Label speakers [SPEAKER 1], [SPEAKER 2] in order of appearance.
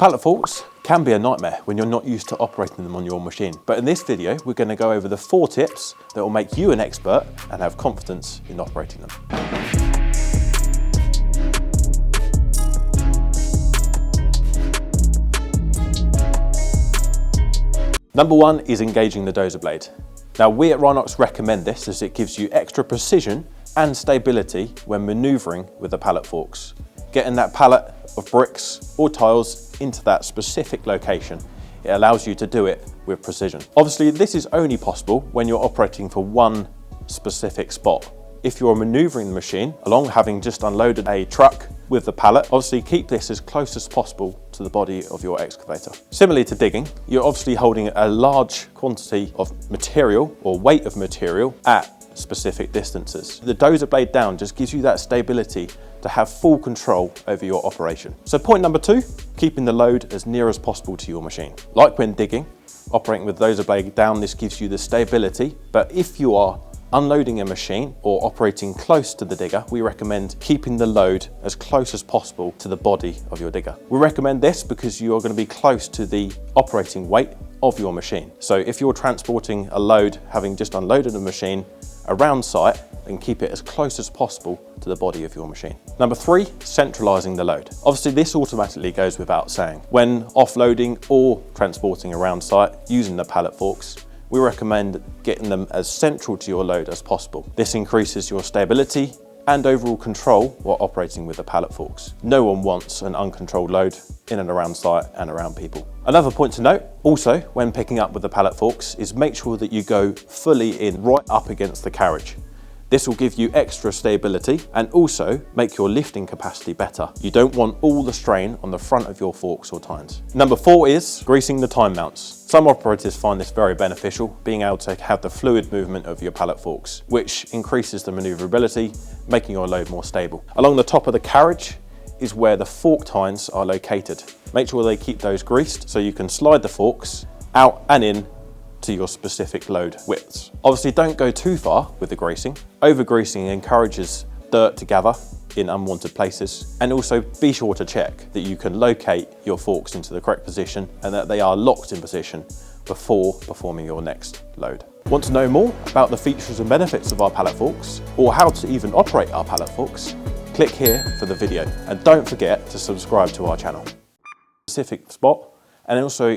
[SPEAKER 1] Pallet forks can be a nightmare when you're not used to operating them on your machine. But in this video, we're going to go over the 4 tips that will make you an expert and have confidence in operating them. Number 1 is engaging the dozer blade. Now we at Rhinox recommend this as it gives you extra precision and stability when manoeuvring with the pallet forks. Getting that pallet of bricks or tiles into that specific location, it allows you to do it with precision. Obviously this is only possible when you're operating for one specific spot. If you're manoeuvring the machine along, having just unloaded a truck with the pallet, obviously keep this as close as possible to the body of your excavator. Similarly to digging, you're obviously holding a large quantity of material or weight of material at specific distances. The dozer blade down just gives you that stability to have full control over your operation. So point number 2, keeping the load as near as possible to your machine. Like when digging, operating with dozer blade down, this gives you the stability, but if you are unloading a machine or operating close to the digger, we recommend keeping the load as close as possible to the body of your digger. We recommend this because you are going to be close to the operating weight of your machine. So if you're transporting a load, having just unloaded a machine around site, then keep it as close as possible to the body of your machine. Number 3, centralising the load. Obviously this automatically goes without saying. When offloading or transporting around site using the pallet forks, we recommend getting them as central to your load as possible. This increases your stability and overall control while operating with the pallet forks. No one wants an uncontrolled load in and around site and around people. Another point to note, also when picking up with the pallet forks, is make sure that you go fully in right up against the carriage. This will give you extra stability and also make your lifting capacity better. You don't want all the strain on the front of your forks or tines. Number 4 is greasing the time mounts. Some operators find this very beneficial, being able to have the fluid movement of your pallet forks, which increases the maneuverability, making your load more stable. Along the top of the carriage is where the fork tines are located. Make sure they keep those greased so you can slide the forks out and in to your specific load widths. Obviously don't go too far with the greasing. Over-greasing encourages dirt to gather in unwanted places, and also be sure to check that you can locate your forks into the correct position and that they are locked in position before performing your next load. Want to know more about the features and benefits of our pallet forks or how to even operate our pallet forks? Click here for the video and don't forget to subscribe to our channel. Specific spot and also